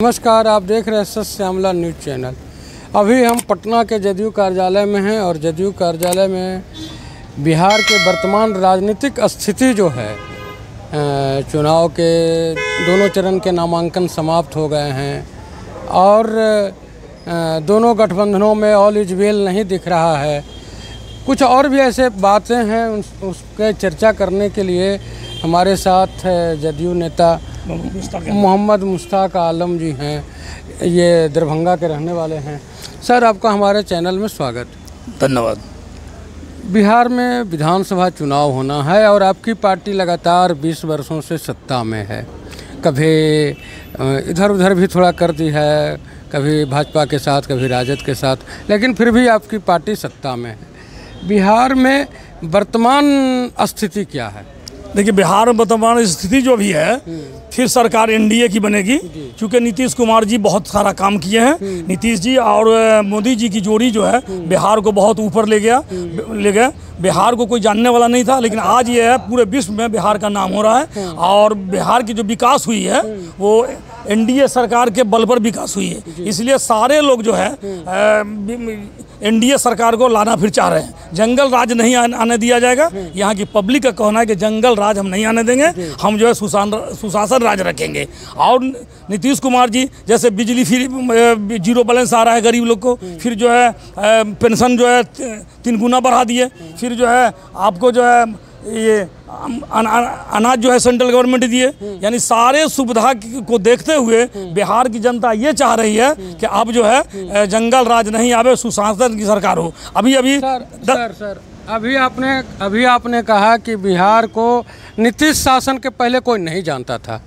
नमस्कार, आप देख रहे हैं सच श्यामला न्यूज़ चैनल। अभी हम पटना के जदयू कार्यालय में हैं और जदयू कार्यालय में बिहार के वर्तमान राजनीतिक स्थिति जो है, चुनाव के दोनों चरण के नामांकन समाप्त हो गए हैं और दोनों गठबंधनों में ऑल इज वेल नहीं दिख रहा है। कुछ और भी ऐसे बातें हैं, उसके चर्चा करने के लिए हमारे साथ जदयू नेता मोहम्मद मुश्ताक आलम जी हैं। ये दरभंगा के रहने वाले हैं। सर, आपका हमारे चैनल में स्वागत। धन्यवाद। बिहार में विधानसभा चुनाव होना है और आपकी पार्टी लगातार 20 वर्षों से सत्ता में है। कभी इधर उधर भी थोड़ा कर दी है, कभी भाजपा के साथ, कभी राजद के साथ, लेकिन फिर भी आपकी पार्टी सत्ता में है। बिहार में वर्तमान स्थिति क्या है? देखिए, बिहार में वर्तमान स्थिति जो भी है, फिर सरकार एनडीए की बनेगी, क्योंकि नीतीश कुमार जी बहुत सारा काम किए हैं। नीतीश जी और मोदी जी की जोड़ी जो है बिहार को बहुत ऊपर ले गया। बिहार को कोई जानने वाला नहीं था, लेकिन आज ये है पूरे विश्व में बिहार का नाम हो रहा है। और बिहार की जो विकास हुई है वो एनडीए सरकार के बल पर विकास हुई है। इसलिए सारे लोग जो है एनडीए सरकार को लाना फिर चाह रहे हैं। जंगल राज नहीं आने दिया जाएगा। यहाँ की पब्लिक का कहना है कि जंगल राज हम नहीं आने देंगे, हम जो है सुशासन राज रखेंगे। और नीतीश कुमार जी जैसे बिजली फ्री, जीरो बैलेंस आ रहा है गरीब लोग को, फिर जो है पेंशन जो है 3 गुना बढ़ा दिए, फिर जो है आपको जो है ये अनाज जो है सेंट्रल गवर्नमेंट दिए। यानी सारे सुविधा को देखते हुए बिहार की जनता ये चाह रही है कि अब जो है जंगल राज नहीं आवे, सुशासन की सरकार हो। अभी आपने कहा कि बिहार को नीतीश शासन के पहले कोई नहीं जानता था।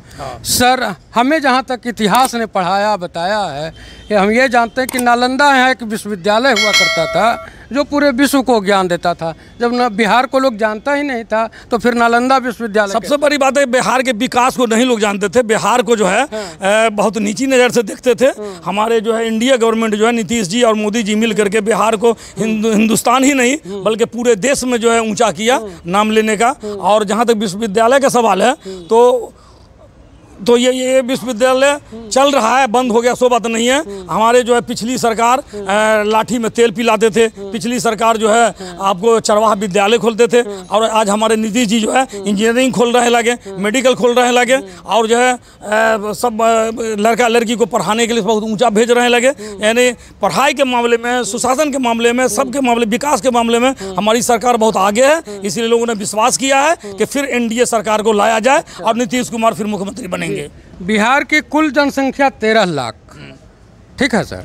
सर, हमें जहाँ तक इतिहास ने पढ़ाया बताया है कि हम ये जानते हैं कि नालंदा यहाँ एक विश्वविद्यालय हुआ करता था जो पूरे विश्व को ज्ञान देता था। जब न बिहार को लोग जानता ही नहीं था तो फिर नालंदा विश्वविद्यालय। सबसे बड़ी बात है, बिहार के विकास को नहीं लोग जानते थे। बिहार को जो है बहुत नीची नज़र से देखते थे। हमारे जो है इंडिया गवर्नमेंट जो है, नीतीश जी और मोदी जी मिल करके बिहार को हिंदुस्तान ही नहीं बल्कि पूरे देश में जो है ऊंचा किया नाम लेने का। और जहाँ तक विश्वविद्यालय का सवाल है तो ये विश्वविद्यालय चल रहा है, बंद हो गया सो बात नहीं है। हमारे जो है पिछली सरकार लाठी में तेल पिलाते थे, पिछली सरकार जो है आपको चरवाहा विद्यालय खोलते थे, और आज हमारे नीतीश जी जो है इंजीनियरिंग खोल रहे लगे, मेडिकल खोल रहे लगे, और जो है सब लड़का लड़की को पढ़ाने के लिए बहुत ऊंचा भेज रहे लगे। यानी पढ़ाई के मामले में, सुशासन के मामले में, सबके मामले, विकास के मामले में हमारी सरकार बहुत आगे है। इसलिए लोगों ने विश्वास किया है कि फिर एनडीए सरकार को लाया जाए और नीतीश कुमार फिर मुख्यमंत्री बनेंगे। बिहार की कुल जनसंख्या 13 लाख, ठीक है सर,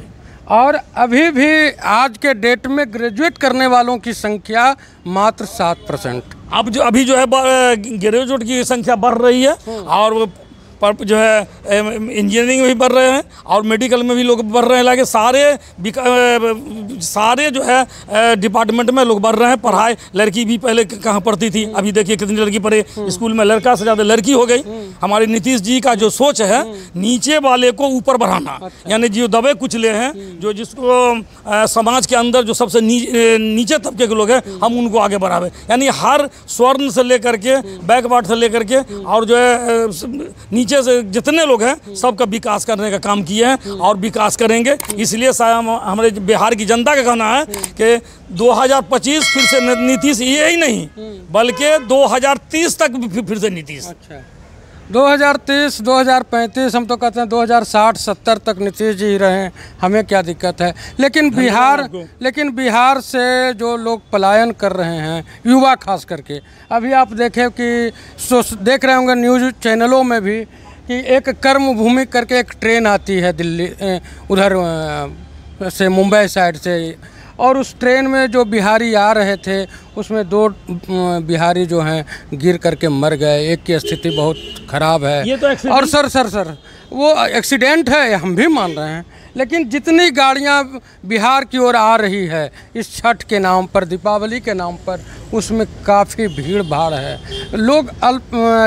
और अभी भी आज के डेट में ग्रेजुएट करने वालों की संख्या मात्र 7%। अभी जो है ग्रेजुएट की संख्या बढ़ रही है, और पर जो है इंजीनियरिंग में भी बढ़ रहे हैं और मेडिकल में भी लोग बढ़ रहे हैं। लगे सारे जो है डिपार्टमेंट में लोग बढ़ रहे हैं। पढ़ाई, लड़की भी पहले कहाँ पढ़ती थी, अभी देखिए कितनी लड़की पढ़े स्कूल में, लड़का से ज़्यादा लड़की हो गई। हमारे नीतीश जी का जो सोच है नीचे वाले को ऊपर बढ़ाना, यानी जो दबे कुचले हैं, जो जिसको समाज के अंदर जो सबसे नीचे तबके के लोग हैं, हम उनको आगे बढ़ावे। यानी हर स्वर्ण से लेकर के, बैकवर्ड से लेकर के, और जो है नीचे से जितने लोग हैं सबका विकास करने का काम किए हैं और विकास करेंगे। इसलिए हमारे बिहार की जनता का कहना है कि 2025 फिर से नीतीश, ये ही नहीं बल्कि 2030 तक फिर से नीतीश। अच्छा, 2030, 2035, हम तो कहते हैं 2060-70 तक नीतीश जी ही रहें, हमें क्या दिक्कत है। लेकिन बिहार से जो लोग पलायन कर रहे हैं, युवा खास करके, अभी आप देखें कि देख रहे होंगे न्यूज़ चैनलों में भी कि एक कर्मभूमि करके एक ट्रेन आती है दिल्ली उधर से, मुंबई साइड से, और उस ट्रेन में जो बिहारी आ रहे थे उसमें 2 बिहारी जो हैं गिर करके मर गए। एक की स्थिति बहुत ख़राब है। ये तो और सर वो एक्सीडेंट है, हम भी मान रहे हैं, लेकिन जितनी गाड़ियां बिहार की ओर आ रही है इस छठ के नाम पर, दीपावली के नाम पर, उसमें काफ़ी भीड़ भाड़ है। लोग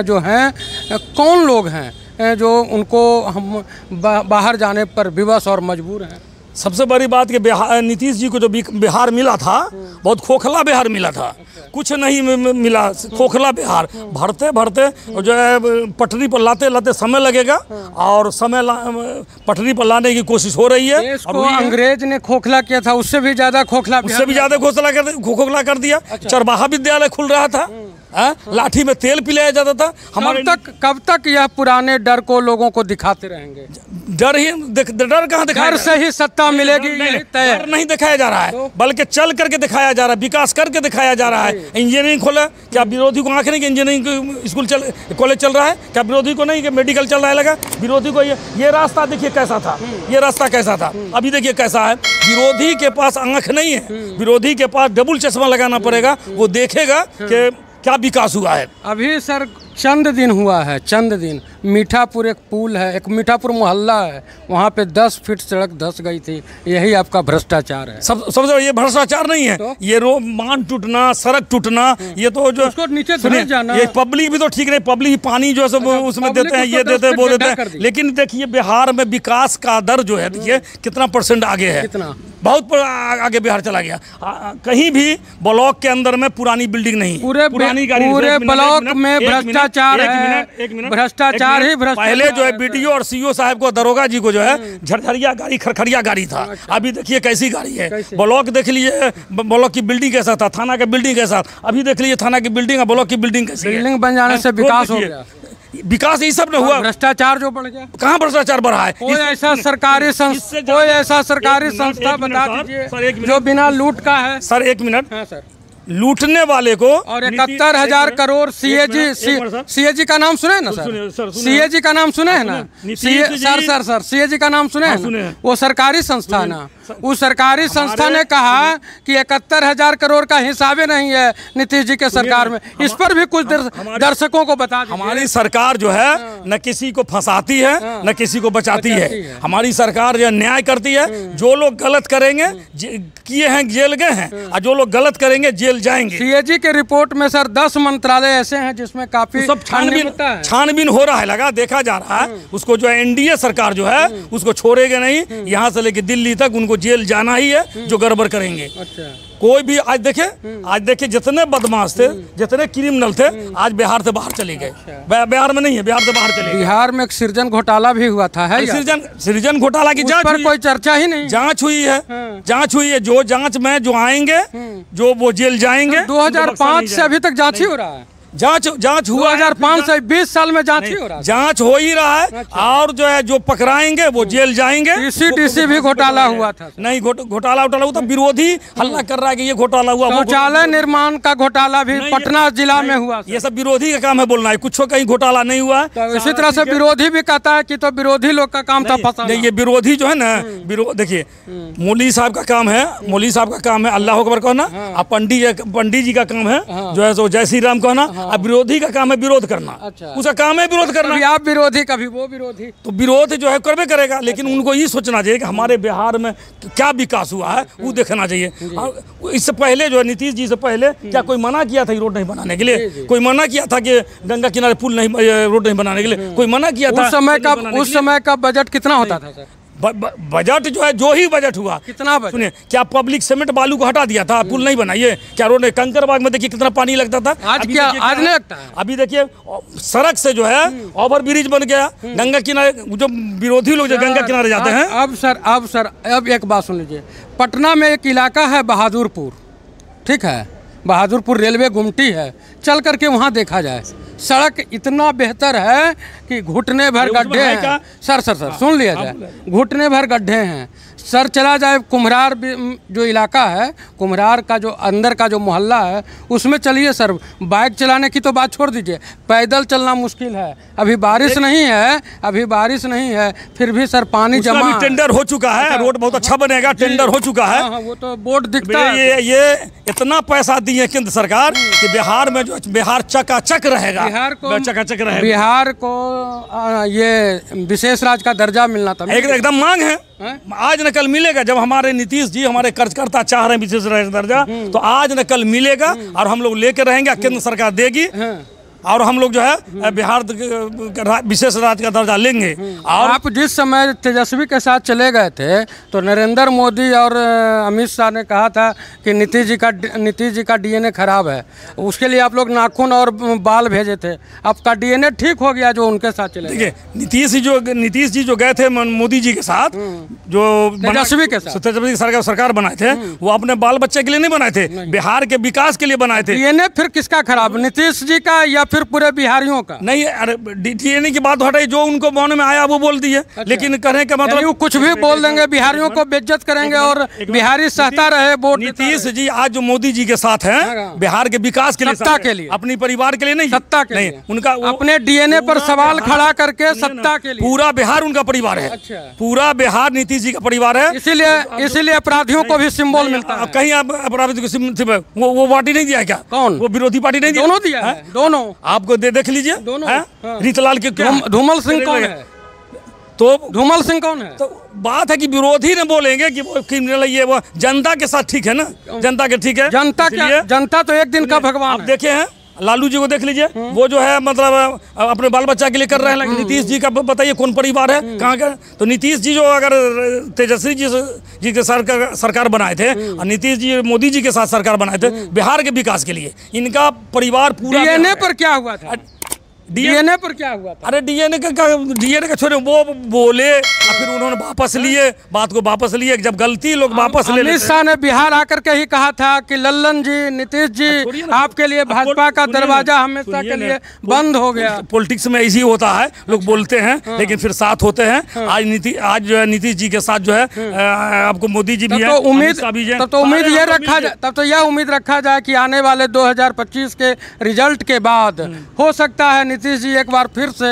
जो हैं, कौन लोग हैं जो उनको हम बाहर जाने पर विवश और मजबूर हैं? सबसे बड़ी बात कि बिहार नीतीश जी को जो बिहार मिला था बहुत खोखला बिहार मिला था, कुछ नहीं मिला, खोखला बिहार। भरते भरते जो है पटरी पर लाते लाते समय लगेगा और पटरी पर लाने की कोशिश हो रही है। इसको अंग्रेज ने खोखला किया था, उससे भी ज्यादा खोखला खोखला कर दिया। चरवाहा विद्यालय खुल रहा था, लाठी में तेल पिलाया जाता था। कब तक यह पुराने डर को लोगों को दिखाते रहेंगे? डर कहाँ दिखाया? डर से ही सत्ता मिलेगी, डर नहीं दिखाया जा रहा है, बल्कि चल करके दिखाया जा रहा है, विकास करके दिखाया जा रहा है। इंजीनियरिंग खोला, क्या विरोधी को आंख नहीं कि इंजीनियरिंग स्कूल कॉलेज चल रहा है? क्या विरोधी को नहीं कि मेडिकल चल रहा है? लगा विरोधी को ये रास्ता देखिए कैसा था, ये रास्ता कैसा था, अभी देखिए कैसा है। विरोधी के पास आंख नहीं है, विरोधी के पास डबल चश्मा लगाना पड़ेगा, वो देखेगा कि क्या विकास हुआ है। अभी सर चंद दिन हुआ है, चंद दिन। मीठापुर एक पुल है, एक मीठापुर मोहल्ला है, वहाँ पे 10 फीट सड़क धंस गई थी। यही आपका भ्रष्टाचार है। सबसे ये भ्रष्टाचार नहीं है तो? ये मान टूटना, सड़क टूटना, ये तो जो उसको नीचे धंस जाना। ये पब्लिक भी तो ठीक नहीं, पब्लिक पानी जो है सब उसमें देते हैं, ये देते हैं, वो देते हैं। लेकिन देखिए बिहार में विकास का दर जो है देखिए कितना % आगे है, कितना बहुत आगे बिहार चला गया। कहीं भी ब्लॉक के अंदर में पुरानी बिल्डिंग नहीं, पूरे ब्लॉक में भ्रष्टाचार है, भ्रष्टाचार ही भ्रष्टाचार। पहले जो है बीडीओ और सीईओ साहब को, दरोगा जी को जो है झरझरिया गाड़ी, खरखरिया गाड़ी था। अभी देखिए कैसी गाड़ी है। ब्लॉक देख लीजिए, ब्लॉक की बिल्डिंग कैसा था, थाना का बिल्डिंग कैसा, अभी देख लीजिए थाना की बिल्डिंग और ब्लॉक की बिल्डिंग कैसी। बिल्डिंग बन जाने से विकास हो गया, विकास ये सब ने हुआ। भ्रष्टाचार जो बढ़ गया, कहाँ भ्रष्टाचार बढ़ा है? कोई ऐसा सरकारी संस्था बता दीजिए जो बिना लूट का है। Sir 1 minute. हाँ सर। लूटने वाले को और 71,000 करोड़ सीएजी का नाम सुने ना सर? सीएजी का नाम सुने हैं ना? सर सीएजी का नाम सुने हैं ना? वो सरकारी संस्था है ना, उस सरकारी संस्था ने कहा कि 71,000 करोड़ का हिसाबे नहीं है नीतीश जी के सरकार में। इस पर भी कुछ दर्शकों को बता दीजिए। हमारी सरकार जो है न किसी को फंसाती है न किसी को बचाती है। हमारी सरकार जो न्याय करती है। जो लोग गलत करेंगे किए हैं जेल गए हैं, और जो लोग गलत करेंगे जेल जाएंगे। सीएजी के रिपोर्ट में सर 10 मंत्रालय ऐसे हैं जिसमें काफी सब छानबीन हो रहा है, लगा देखा जा रहा है। उसको जो है एनडीए सरकार जो है उसको छोड़ेगा नहीं, यहाँ से लेके दिल्ली तक उनको जेल जाना ही है जो गड़बड़ करेंगे। अच्छा। कोई भी आज देखिए जितने बदमाश थे, जितने क्रिमिनल थे, आज बिहार से बाहर चले गए। बिहार में नहीं है, बिहार से बाहर चले गए। बिहार में एक सृजन घोटाला भी हुआ था, है सृजन घोटाला की जांच पर कोई चर्चा ही नहीं। जांच हुई है, जांच हुई है। जो जांच में जो आएंगे जो वो जेल जाएंगे। 2005 से अभी तक जांच ही हो रहा है। जांच हुआ 2005 से 20 साल में जांच ही हो रहा है। जांच हो ही रहा है। और जो है जो पकड़ाएंगे वो जेल जाएंगे। डीसी भी घोटाला हुआ था। नहीं घोटाला हुआ तो विरोधी हल्ला कर रहा है कि ये घोटाला हुआ। शौचालय निर्माण का घोटाला भी पटना जिला में हुआ। ये सब विरोधी का काम है बोलना है, कुछ कहीं घोटाला नहीं हुआ। इसी तरह से विरोधी भी कहता है कि तो विरोधी लोग का काम था फंसाना। ये विरोधी जो है ना, देखिए मौलवी साहब का काम है, मौलवी साहब का काम है अल्लाह अकबर कहना, और पंडित जी का काम है जो है जय श्री राम कहना। अब विरोधी का काम है विरोध करना। अच्छा। उसका काम है विरोध करना। कभी आप विरोधी कभी वो विरोधी, तो विरोध जो है करबे करेगा। लेकिन उनको ये सोचना चाहिए कि हमारे बिहार में क्या विकास हुआ है वो देखना चाहिए। इससे पहले जो है नीतीश जी से पहले क्या कोई मना किया था रोड नहीं बनाने के लिए? कोई मना किया था कि गंगा किनारे पुल नहीं, रोड नहीं बनाने के लिए? कोई मना किया था? उस समय का बजट कितना होता था सर? बजट जो है जो ही बजट हुआ कितना बजट? सुनिए, क्या पब्लिक सीमेंट बालू को हटा दिया था, पुल नहीं बनाइए? क्या रोड कंकरबाग में देखिए कितना पानी लगता था। आज नहीं लगता है। अभी देखिए सड़क से जो है ओवर ब्रिज बन गया गंगा किनारे। जो विरोधी लोग जो गंगा किनारे जाते हैं। अब एक बात सुन लीजिए। पटना में एक इलाका है बहादुरपुर, ठीक है, बहादुरपुर रेलवे गुमटी है। चल करके वहाँ देखा जाए, सड़क इतना बेहतर है कि घुटने भर गड्ढे हैं। सर सुन लिया जाए, घुटने भर गड्ढे हैं सर। चला जाए कुम्हरार जो इलाका है, कुम्हरार का जो अंदर का जो मोहल्ला है उसमें चलिए सर। बाइक चलाने की तो बात छोड़ दीजिए, पैदल चलना मुश्किल है। अभी बारिश नहीं है, फिर भी सर पानी जमा। टेंडर हो चुका है, रोड बहुत अच्छा बनेगा, टेंडर हो चुका है। वो तो बोर्ड दिखता है। ये इतना पैसा दी है केंद्र सरकार कि बिहार में जो बिहार चकाचक रहेगा, चकाचक रहेगा। बिहार को ये विशेष राज्य का दर्जा मिलना था, एकदम मांग है। आज न कल मिलेगा। जब हमारे नीतीश जी हमारे कार्यकर्ता चाह रहे हैं विशेष दर्जा, तो आज न कल मिलेगा और हम लोग लेकर रहेंगे। केंद्र सरकार देगी और हम लोग जो है बिहार का विशेष राज्य का दर्जा लेंगे। और आप जिस समय तेजस्वी के साथ चले गए थे तो नरेंद्र मोदी और अमित शाह ने कहा था कि नीतीश जी का डीएनए खराब है, उसके लिए आप लोग नाखून और बाल भेजे थे। आपका डीएनए ठीक हो गया जो उनके साथ चले गए। नीतीश जी जो गए थे मोदी जी के साथ, जो तेजस्वी के साथ तेजस्वी सरकार बनाए थे, वो अपने बाल बच्चे के लिए नहीं बनाए थे, बिहार के विकास के लिए बनाए थे। डीएनए फिर किसका खराब, नीतीश जी का या फिर पूरे बिहारियों का? नहीं, अरे डीएनए की बात हटाई, जो उनको मन में आया वो बोल दिए। अच्छा। लेकिन कहने का मतलब कुछ भी बोल देंगे, बिहारियों को बेइज्जत करेंगे और बिहारी सहता रहे वोट। नीतीश जी आज जो मोदी जी के साथ हैं, बिहार के विकास के लिए, सत्ता के लिए, अपनी परिवार के लिए नहीं, सत्ता के लिए, उनका अपने डीएनए पर सवाल खड़ा करके सत्ता के लिए। पूरा बिहार उनका परिवार है। अच्छा। पूरा बिहार नीतीश जी का परिवार है। इसीलिए अपराधियों को भी सिंबल मिलता है। कहीं आप अपराधी को वो पार्टी नहीं दिया क्या? कौन? वो विरोधी पार्टी नहीं दिया? दोनों दिया है, दोनों आपको देख लीजिए। रीतलाल के धूमल सिंह कौन है? तो धूमल सिंह कौन है? तो बात है कि विरोधी ने बोलेंगे कि वो क्रिमिनल, ये वो जनता के साथ ठीक है ना, जनता के ठीक है। जनता तो एक दिन का भगवान। आप देखे हैं लालू जी को देख लीजिए, वो जो है मतलब अपने बाल बच्चा के लिए कर रहे हैं। नीतीश जी का बताइए कौन परिवार है, कहाँ का? तो नीतीश जी जो अगर तेजस्वी जी के सरकार बनाए थे और नीतीश जी मोदी जी के साथ सरकार बनाए थे बिहार के विकास के लिए, इनका परिवार पूरा। डीएनए पर क्या हुआ था? डीएनए पर क्या हुआ था? अरे डीएनए का छोड़े, वो बोले और फिर उन्होंने वापस लिए, बात को वापस लिए। जब गलती लोग वापस ले लेते। अमित शाह ने बिहार आकर के ही कहा था कि लल्लन जी, नीतीश जी, आपके लिए भाजपा का दरवाजा हमेशा के लिए बंद हो गया। पॉलिटिक्स में ऐसी होता है, लोग बोलते हैं लेकिन फिर साथ होते हैं। आज जो है नीतीश जी के साथ जो है आपको मोदी जी भी है। तब तो उम्मीद ये रखा जाए, तब तो यह उम्मीद रखा जाए कि आने वाले 2025 के रिजल्ट के बाद हो सकता है नीतीश जी एक बार फिर से,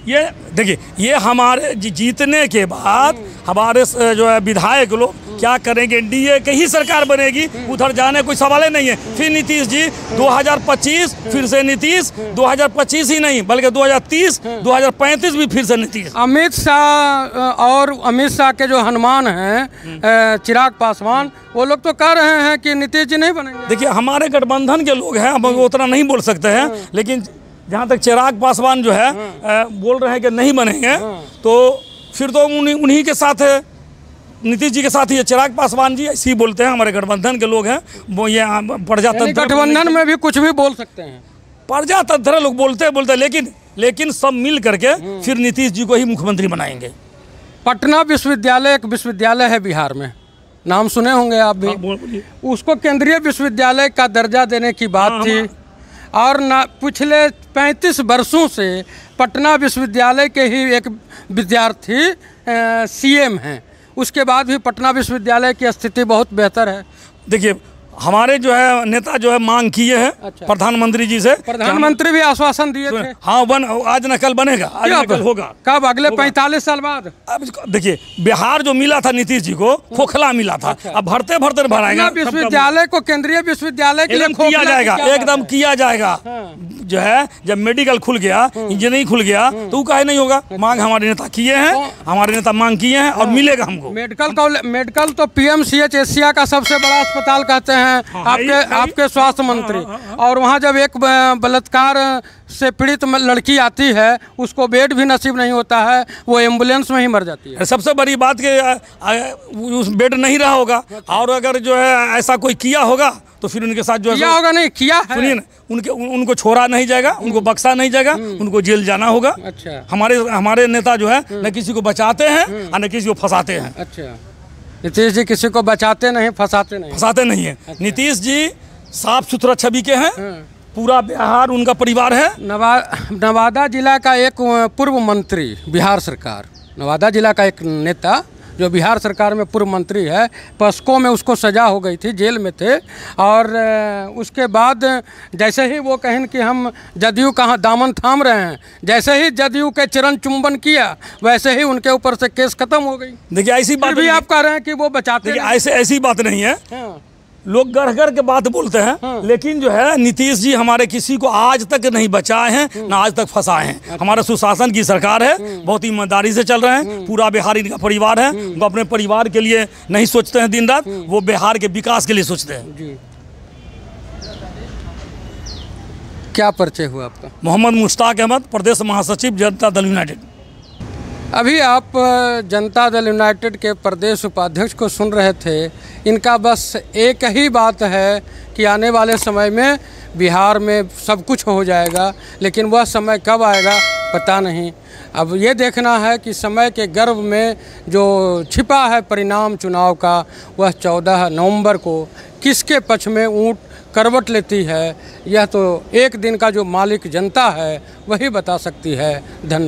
ये देखिए, ये हमारे जीतने के बाद हमारे जो है विधायक लोग क्या करेंगे, एनडीए की ही सरकार बनेगी, उधर जाने कोई सवाल ही नहीं है। फिर नीतीश जी 2025 फिर से नीतीश, 2025 ही नहीं बल्कि 2030 2035 भी फिर से नीतीश। अमित शाह के जो हनुमान हैं चिराग पासवान, वो लोग तो कह रहे हैं कि नीतीश जी नहीं बनेंगे। देखिए, हमारे गठबंधन के लोग हैं, हम उतना नहीं बोल सकते हैं, लेकिन जहाँ तक चिराग पासवान जो है बोल रहे हैं कि नहीं बनेंगे, तो फिर तो उन्हीं के साथ है, नीतीश जी के साथ ही है। चिराग पासवान जी ऐसे ही बोलते हैं, हमारे गठबंधन के लोग हैं, वो ये प्रजातंत्र गठबंधन में भी कुछ भी बोल सकते हैं, प्रजातंत्र लोग बोलते हैं, लेकिन सब मिल करके फिर नीतीश जी को ही मुख्यमंत्री बनाएंगे। पटना विश्वविद्यालय एक विश्वविद्यालय है बिहार में, नाम सुने होंगे आप भी। उसको केंद्रीय विश्वविद्यालय का दर्जा देने की बात थी, और पिछले 35 वर्षों से पटना विश्वविद्यालय के ही एक विद्यार्थी सीएम हैं। उसके बाद भी पटना विश्वविद्यालय की स्थिति बहुत बेहतर है। देखिए, हमारे जो है नेता जो है मांग किए हैं। अच्छा। प्रधानमंत्री जी से, प्रधानमंत्री भी आश्वासन दिए थे। हाँ, आज न कल बनेगा, आज न कल होगा। कब? अगले 45 साल बाद। अब देखिए, बिहार जो मिला था नीतीश जी को, खोखला मिला था। अच्छा। अब भरते भराएगा। विश्वविद्यालय को केंद्रीय विश्वविद्यालय के लिए किया जाएगा, एकदम किया जाएगा। जो है जब मेडिकल खुल गया, इंजीनियरिंग खुल गया, तो काहे नहीं होगा? मांग हमारे नेता किए हैं, हमारे नेता मांग किए हैं और मिलेगा हमको। मेडिकल तो पीएमसीएच एशिया का सबसे बड़ा अस्पताल कहते हैं आपके स्वास्थ्य मंत्री। और वहाँ जब एक बलात्कार से पीड़ित लड़की आती है, उसको बेड भी नसीब नहीं होता है, वो एम्बुलेंस में ही मर जाती है। सबसे बड़ी बात कि उस बेड नहीं रहा होगा, और अगर जो है ऐसा कोई किया होगा तो फिर उनके साथ जो किया होगा, नहीं किया है, सुनिए ना, उनको छोड़ा नहीं जाएगा, उनको बख्शा नहीं जाएगा, उनको जेल जाना होगा। अच्छा। हमारे नेता जो है न किसी को बचाते हैं और न किसी को फंसाते हैं। अच्छा। नीतीश जी किसी को बचाते नहीं, फंसाते नहीं है। अच्छा। नीतीश जी साफ सुथरा छवि के हैं, पूरा बिहार उनका परिवार है। नवादा जिला का एक पूर्व मंत्री, बिहार सरकार, नवादा जिला का एक नेता जो बिहार सरकार में पूर्व मंत्री है, पस्को में उसको सजा हो गई थी, जेल में थे। और उसके बाद जैसे ही वो कहें कि हम जदयू कहाँ दामन थाम रहे हैं, जैसे ही जदयू के चरण चुंबन किया, वैसे ही उनके ऊपर से केस खत्म हो गई। देखिए, ऐसी बात भी आप कह रहे हैं कि वो बचाते हैं, ऐसी बात नहीं है। हाँ। लोग गढ़ के बात बोलते हैं। हाँ। लेकिन जो है नीतीश जी हमारे किसी को आज तक नहीं बचाए हैं, ना आज तक फंसाए हैं। अच्छा। हमारे सुशासन की सरकार है, बहुत ईमानदारी से चल रहे हैं, पूरा बिहार इनका परिवार है। वो अपने परिवार के लिए नहीं सोचते हैं दिन रात, वो बिहार के विकास के लिए सोचते हैं। जी। क्या परिचय हुआ आपका? मोहम्मद मुश्ताक अहमद, प्रदेश महासचिव जनता दल यूनाइटेड। अभी आप जनता दल यूनाइटेड के प्रदेश उपाध्यक्ष को सुन रहे थे। इनका बस एक ही बात है कि आने वाले समय में बिहार में सब कुछ हो जाएगा, लेकिन वह समय कब आएगा पता नहीं। अब ये देखना है कि समय के गर्भ में जो छिपा है परिणाम चुनाव का, वह 14 नवंबर को किसके पक्ष में ऊँट करवट लेती है, यह तो एक दिन का जो मालिक जनता है वही बता सकती है। धन्यवाद।